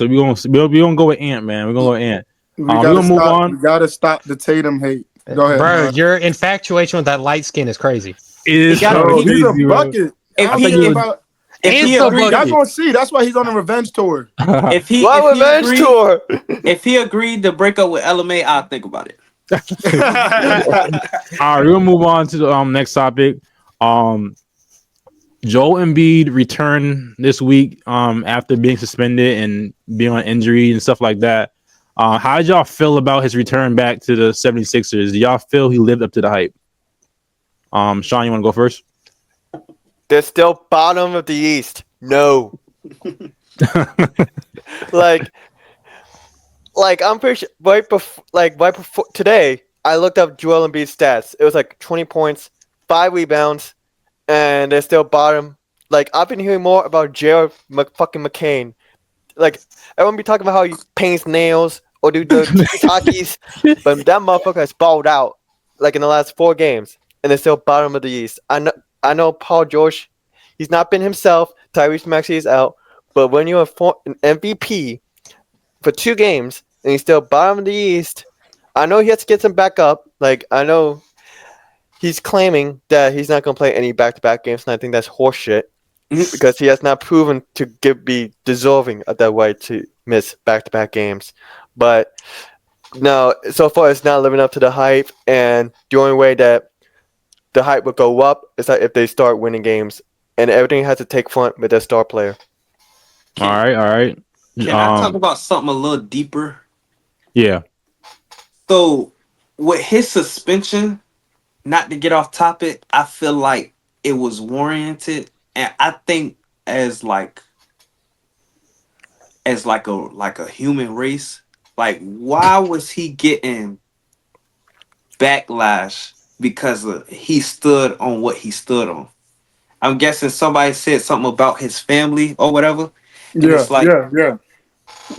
So we gonna go with Ant, man. We're gonna go with Ant. We We're gotta gonna move stop. on. We gotta stop the Tatum hate. Go ahead, Bro, man. your infatuation with that light skin is crazy. It is gotta- so Bro, he's a crazy, bro. bucket. I If don't he care would- about. if And he so agreed, Y'all gonna see. That's why he's on a revenge tour. if he Why if he revenge agreed, tour? if he agreed to break up with LMA, I'll think about it. All right, we're gonna move on to the next topic. Joel Embiid returned this week after being suspended and being on injury and stuff like that. How did y'all feel about his return back to the 76ers? Do y'all feel he lived up to the hype? Sean, you want to go first? They're still bottom of the East. No. like I'm pretty sure right before today, I looked up Joel Embiid's stats. It was like 20 points, 5 rebounds, and they're still bottom. Like, I've been hearing more about Jared fucking McCain. Like, everyone be talking about how he paints nails or do the talkies, but that motherfucker has balled out like in the last 4 games, and they're still bottom of the East. I know Paul George, he's not been himself. Tyrese Maxey is out, but when you're an MVP for 2 games and he's still bottom of the East, I know he has to get some back up. Like, I know he's claiming that he's not going to play any back-to-back games, and I think that's horseshit because he has not proven to be deserving of that right to miss back-to-back games. But no, so far it's not living up to the hype, and the only way that the hype will go up is that if they start winning games, and everything has to take front with their star player. All right. Can I talk about something a little deeper? Yeah. So with his suspension, not to get off topic, I feel like it was warranted, and I think as like a human race, like why was he getting backlash because he stood on what he stood on? I'm guessing somebody said something about his family or whatever, and it's like, Yeah.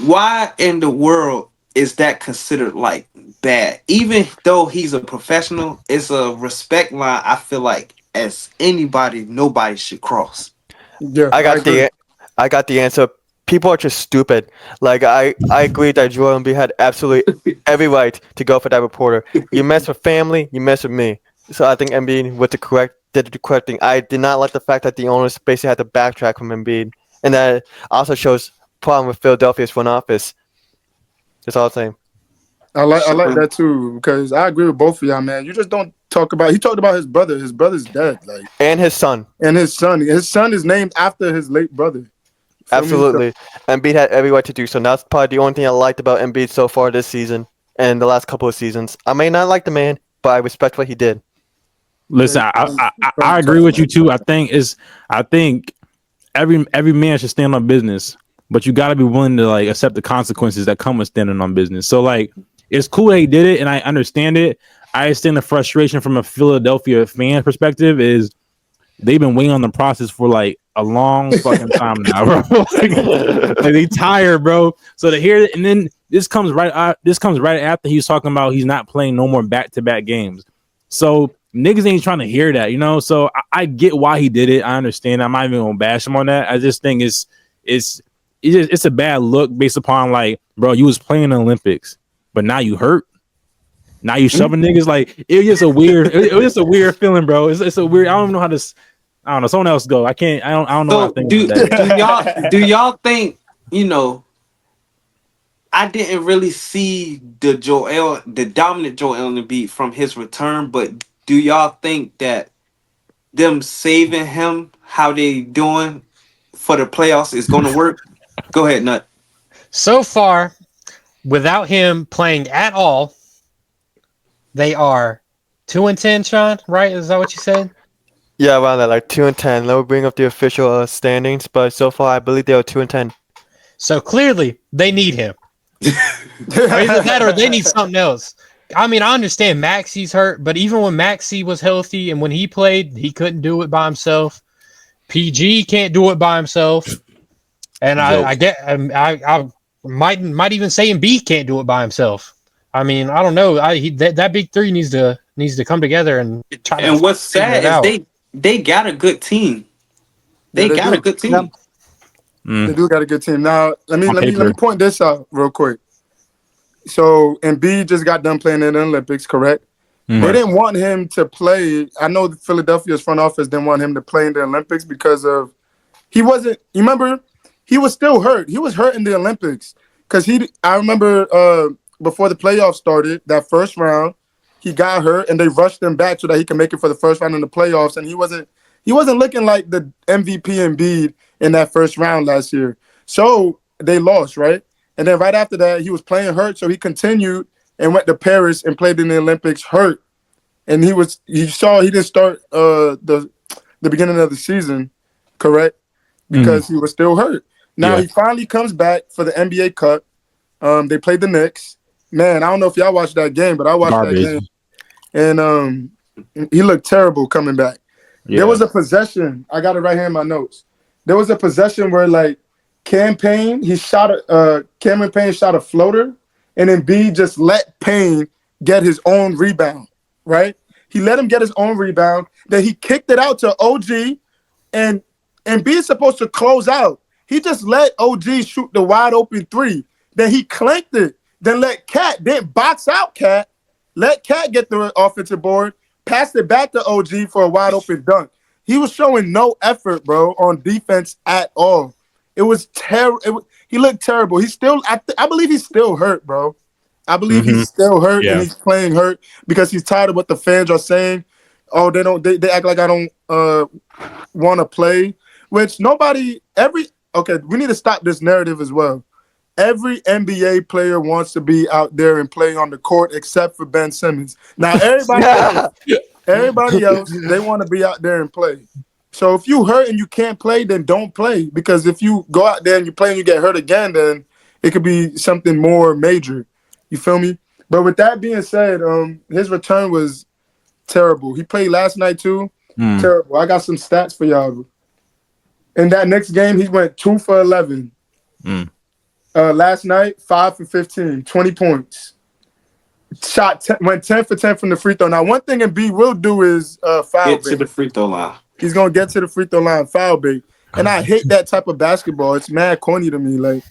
why in the world is that considered like bad? Even though he's a professional, it's a respect line. I feel like as nobody should cross. Yeah, I got agree. the answer. People are just stupid. Like, I agree that Joel Embiid had absolutely every right to go for that reporter. You mess with family, you mess with me. So I think Embiid did the correct thing. I did not like the fact that the owners basically had to backtrack from Embiid, and that also shows problem with Philadelphia's front office. That's all I'm saying. I like that too because I agree with both of y'all, man. You just don't talk about. He talked about his brother. His brother's dead, like, And his son. and his son. His son is named after his late brother. Feel me? Absolutely. Embiid had every right to do so. And that's probably the only thing I liked about Embiid so far this season and the last couple of seasons. I may not like the man, but I respect what he did. Listen, I agree with you too. I think every man should stand on business, but you got to be willing to like accept the consequences that come with standing on business. So like, it's cool that he did it, and I understand it. I understand the frustration from a Philadelphia fan perspective is they've been waiting on the process for like a long fucking time now, bro. like they tired, bro. So to hear it, and then this comes right after he was talking about he's not playing no more back-to-back games. So niggas ain't trying to hear that, you know. So I get why he did it. I understand. I'm not even gonna bash him on that. I just think it's a bad look based upon like, bro, you was playing in the Olympics, but now you hurt. Now you shoving niggas. Like, it was just a weird. It was just a weird feeling, bro. It's a weird. I don't know how to. I don't know. Someone else go. I can't. I don't know. So how to think about that. do y'all think, I didn't really see the dominant Joel Embiid from his return, but do y'all think that them saving him, how they doing for the playoffs, is going to work? Go ahead, Nut. So far, without him playing at all, they are 2-10. Sean, right? Is that what you said? Yeah, around that, like 2-10. Let me bring up the official standings, but so far I believe they are 2-10. So clearly, they need him. Either that or they need something else. I mean, I understand Maxey's hurt, but even when Maxey was healthy and when he played, he couldn't do it by himself. PG can't do it by himself, and I might even say Embiid can't do it by himself. I mean, I don't know. That big three needs to come together and try. And what's sad is they got a good team. They got a good team. They do got a good team. Now, let On me paper. point this out real quick. So, Embiid just got done playing in the Olympics, correct? Mhm. They didn't want him to play. I know the Philadelphia's front office didn't want him to play in the Olympics because of he wasn't. You remember, he was still hurt. He was hurt in the Olympics because I remember before the playoffs started, that first round, he got hurt and they rushed him back so that he could make it for the first round in the playoffs. And he wasn't looking like the MVP Embiid in that first round last year. So they lost, right? And then right after that, he was playing hurt, so he continued and went to Paris and played in the Olympics hurt. And he didn't start the beginning of the season, correct? Because he was still hurt. Now Yeah. he finally comes back for the NBA Cup. They played the Knicks. Man, I don't know if y'all watched that game, but I watched Garbage. that game. And he looked terrible coming back. Yeah. There was a possession. I got it right here in my notes. There was a possession where like Cameron Payne shot a floater, and then B just let Payne get his own rebound, right? He let him get his own rebound. Then he kicked it out to OG, and B is supposed to close out. He just let OG shoot the wide open three. Then he clanked it. Then let Cat, then box out Cat. Let Cat get the offensive board. Passed it back to OG for a wide open dunk. He was showing no effort, bro, on defense at all. It was terrible. He looked terrible. He's still, I believe he's still hurt, bro. I believe he's still hurt and he's playing hurt because he's tired of what the fans are saying. Oh, they act like I don't want to play, which we need to stop this narrative as well. Every NBA player wants to be out there and play on the court except for Ben Simmons. Now, everybody else, they want to be out there and play. So if you hurt and you can't play, then don't play. Because if you go out there and you play and you get hurt again, then it could be something more major. You feel me? But with that being said, his return was terrible. He played last night too. Terrible. I got some stats for y'all. In that next game, he went 2 for 11. Last night, 5 for 15, 20 points. Went 10 for 10 from the free throw. Now, one thing Embiid will do is foul Get bait. to the free throw line. He's gonna get to the free throw line, foul bait. And I hate that type of basketball. It's mad corny to me. Like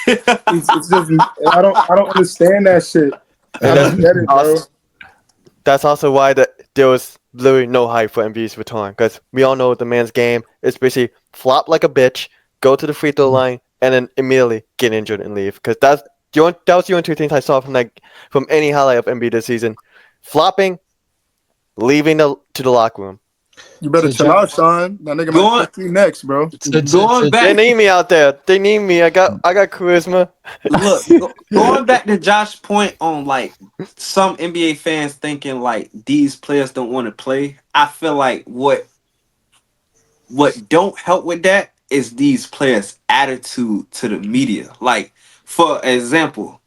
it's just I don't understand that shit. I don't get it, bro. That's also why there was literally no hype for Embiid's return, because we all know the man's game is basically flop like a bitch, go to the free throw line, and then immediately get injured and leave. Because that was the only two things I saw from any highlight of Embiid this season: flopping, leaving to the locker room. You better chill out, Sean. That nigga might put you next, bro. Going back, They need me out there. They need me. I got charisma. Look, going back to Josh's point on like some NBA fans thinking like these players don't want to play. I feel like what don't help with that is these players' attitude to the media. Like, for example,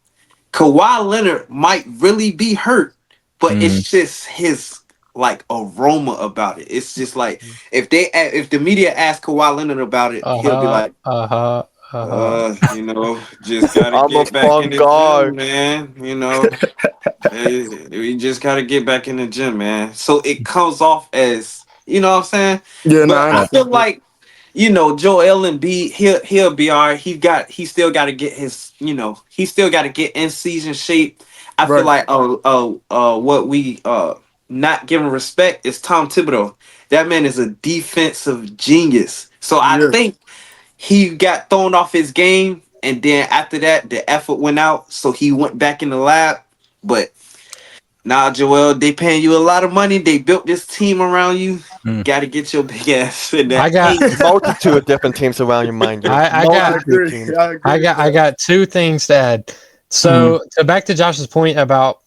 Kawhi Leonard might really be hurt, but it's just his like aroma about it. It's just like if the media ask Kawhi Leonard about it, he'll be like, you know, just gotta I'm get a back fun in the guy. gym, man. You know, we just gotta get back in the gym, man. So it comes off as, you know what I'm saying? Yeah, But I feel like, you know, Joel Embiid, he'll be all right. He still got to get his, you know, he still got to get in season shape. I feel like what we not giving respect is Tom Thibodeau. That man is a defensive genius. So I think he got thrown off his game, and then after that, the effort went out. So he went back in the lab. But nah, Joel, they paying you a lot of money. They built this team around you. Got to get your big ass in there. I got multitude of different teams around you, mind you. I agree. I got two things to add. So back to Josh's point about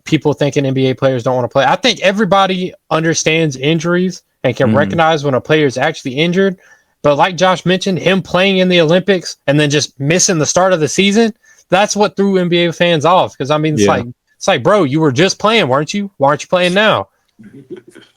people thinking NBA players don't want to play. I think everybody understands injuries and can recognize when a player is actually injured. But like Josh mentioned, him playing in the Olympics and then just missing the start of the season, that's what threw NBA fans off. Because I mean, it's like, bro, you were just playing, weren't you? Why aren't you playing now?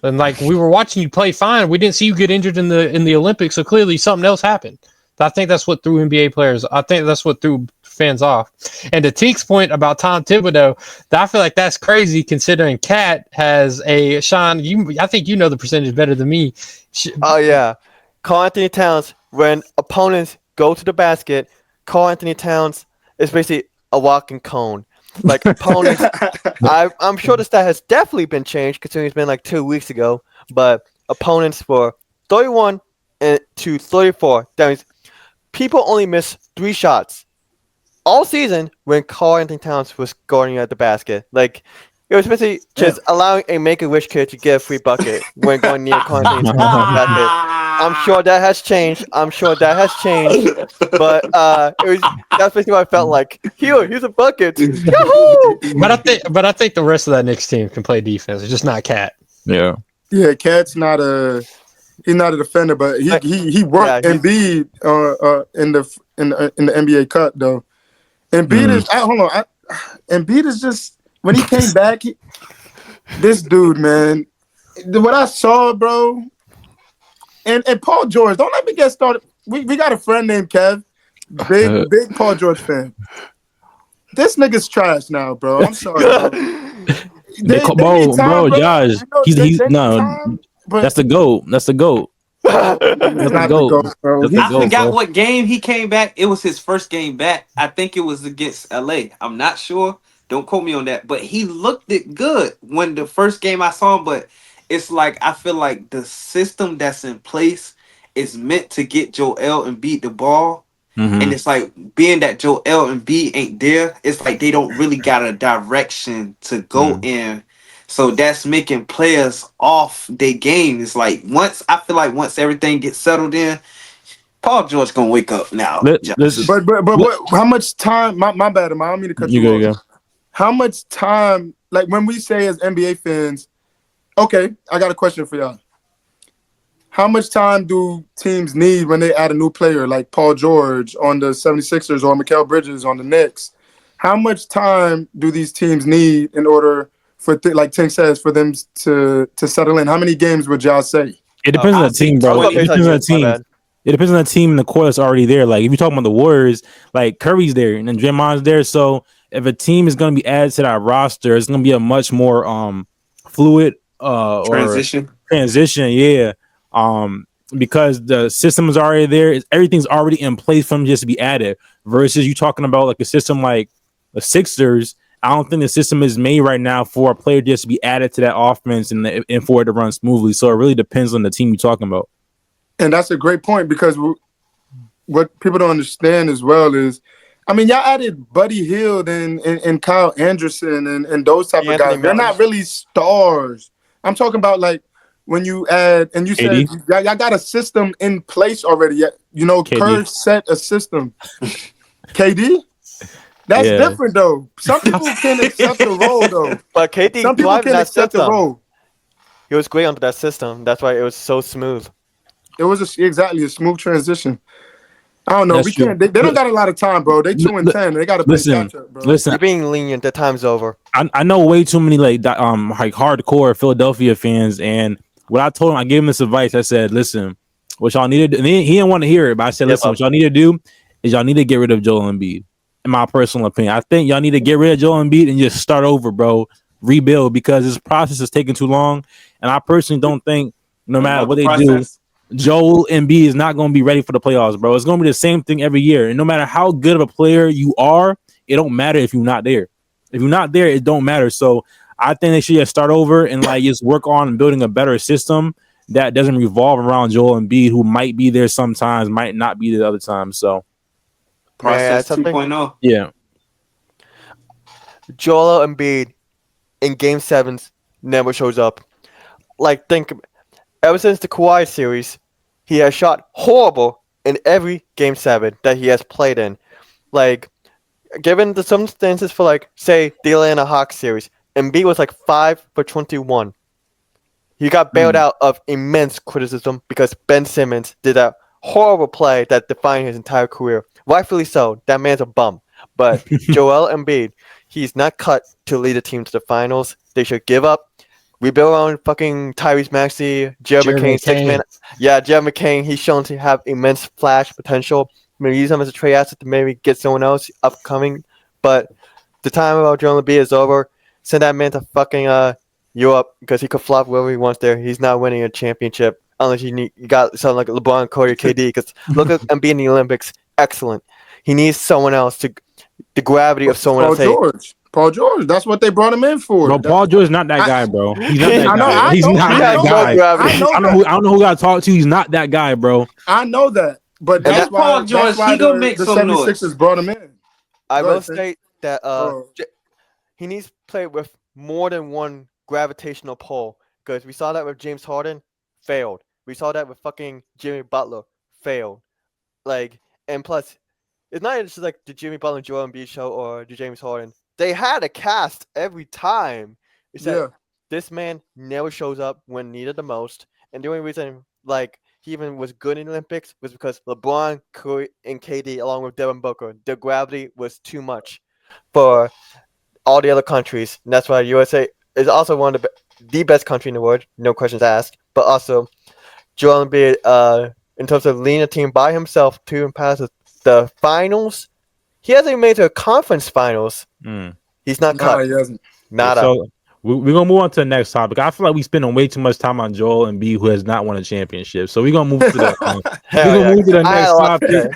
And like we were watching you play fine. We didn't see you get injured in the Olympics, so clearly something else happened. I think that's what threw NBA players. I think that's what threw fans off. And to Teek's point about Tom Thibodeau, I feel like that's crazy considering Cat has a Sean. I think you know the percentage better than me. Oh yeah, Karl Anthony Towns, when opponents go to the basket. Karl Anthony Towns is basically a walking cone. Like opponents, I'm sure the stat has definitely been changed considering it's been like 2 weeks ago. But opponents were 31 to 34. That means people only miss 3 shots all season when Karl Anthony Towns was guarding at the basket. Like it was basically just allowing a Make-A-Wish kid to get a free bucket when going near Karl Anthony Towns at the basket. I'm sure that has changed. But it was that's basically what I felt like. Here's a bucket. Yahoo! But I think the rest of that Knicks team can play defense. It's just not Cat. Yeah. Yeah, Cat's not he's not a defender, but he worked Embiid in the NBA cut though. Embiid is Embiid is just when he came back. This dude, man, what I saw, bro. And Paul George, don't let me get started. We got a friend named Kev, big Paul George fan. This nigga's trash now, bro. I'm sorry, bro. Bro, Josh, that's the GOAT. That's the GOAT. That's not the GOAT, bro. I forgot what game he came back. It was his first game back. I think it was against LA. I'm not sure. Don't quote me on that. But he looked it good when the first game I saw him. But it's like I feel like the system that's in place is meant to get Joel Embiid the ball. Mm-hmm. And it's like being that Joel Embiid ain't there, it's like they don't really got a direction to go in. So that's making players off their game. It's like once everything gets settled in, Paul George gonna wake up now. But how much time? My bad, I don't mean to cut you off. Go. How much time? Like when we say as NBA fans, okay, I got a question for y'all. How much time do teams need when they add a new player like Paul George on the 76ers or Mikal Bridges on the Knicks? How much time do these teams need in order for, like Tink says, for them to settle in? How many games would y'all say? It depends on the team, bro. It depends on the team. It depends on the team and the core that's already there. Like if you're talking about the Warriors, like Curry's there and then Draymond's there. So if a team is going to be added to that roster, it's going to be a much more fluid transition, yeah. Because the system is already there, everything's already in place for them just to be added. Versus you talking about like a system like the Sixers, I don't think the system is made right now for a player just to be added to that offense and for it to run smoothly. So it really depends on the team you're talking about. And that's a great point because what people don't understand as well is, I mean, y'all added Buddy Hield and Kyle Anderson and those type of guys. They're not really stars. I'm talking about like when you add, and you said y'all got a system in place already. You know, Kerr set a system. KD? That's different though. Some people can accept the role though. But KD, some people can accept the role. He was great under that system. That's why it was so smooth. It was exactly a smooth transition. I don't know. They don't got a lot of time, bro. They 2-10. They got to play catch up, bro. Listen, you're being lenient. The time's over. I know way too many like hardcore Philadelphia fans, and what I told him, I gave him this advice. I said, "Listen, what y'all need to do." And he didn't want to hear it, but I said, "Listen, what y'all need to do is y'all need to get rid of Joel Embiid." In my personal opinion, I think y'all need to get rid of Joel Embiid and just start over, bro. Rebuild because this process is taking too long, and I personally don't think no matter what they do, Joel Embiid is not going to be ready for the playoffs, bro. It's going to be the same thing every year. And no matter how good of a player you are, it don't matter if you're not there. If you're not there, it don't matter. So I think they should just start over and like just work on building a better system that doesn't revolve around Joel Embiid, who might be there sometimes, might not be there the other times. So process 2.0. Yeah. Joel Embiid in Game 7s never shows up. Like, think ever since the Kawhi series, he has shot horrible in every Game 7 that he has played in. Like, given the circumstances for, like, say, the Atlanta Hawks series, Embiid was like 5 for 21. He got bailed out of immense criticism because Ben Simmons did that horrible play that defined his entire career. Rightfully so. That man's a bum. But Joel Embiid, he's not cut to lead a team to the finals. They should give up. Rebuild on fucking Tyrese Maxey, Jared McCain, 6-man. Yeah, Jared McCain, he's shown to have immense flash potential. Maybe use him as a trade asset to maybe get someone else upcoming. But the time about Joel Embiid is over. Send that man to fucking Europe because he could flop wherever he wants there. He's not winning a championship unless you got something like LeBron, Curry, KD. Because look at Embiid in the Olympics. excellent. He needs someone else to the gravity of someone else. Paul George. That's what they brought him in for. Bro, Paul George is not that guy, bro. He's not that I know, guy. I He's know, not I that know, guy. I don't know who got to talk to. He's not that guy, bro. I know that, but And that's that Paul George, why he gonna make the some noise. 76ers brought him in. I Go will ahead, Tim. state that he needs to play with more than one gravitational pull because we saw that with James Harden, failed. We saw that with fucking Jimmy Butler, failed. Like, and plus, it's not just like the Jimmy Butler and Joel Embiid show or the James Harden. They had a cast every time. It's that this man never shows up when needed the most, and the only reason like he even was good in the Olympics was because LeBron, Curry, and KD, along with Devin Booker, the gravity was too much for all the other countries, and that's why USA is also one of the best country in the world, no questions asked. But also, Joel Embiid, in terms of leading a team by himself to and past the finals, he hasn't even made it to a conference finals. He's not cut. He hasn't. Nada. So we're gonna move on to the next topic. I feel like we spending way too much time on Joel Embiid, who has not won a championship. So we're gonna move to the next topic.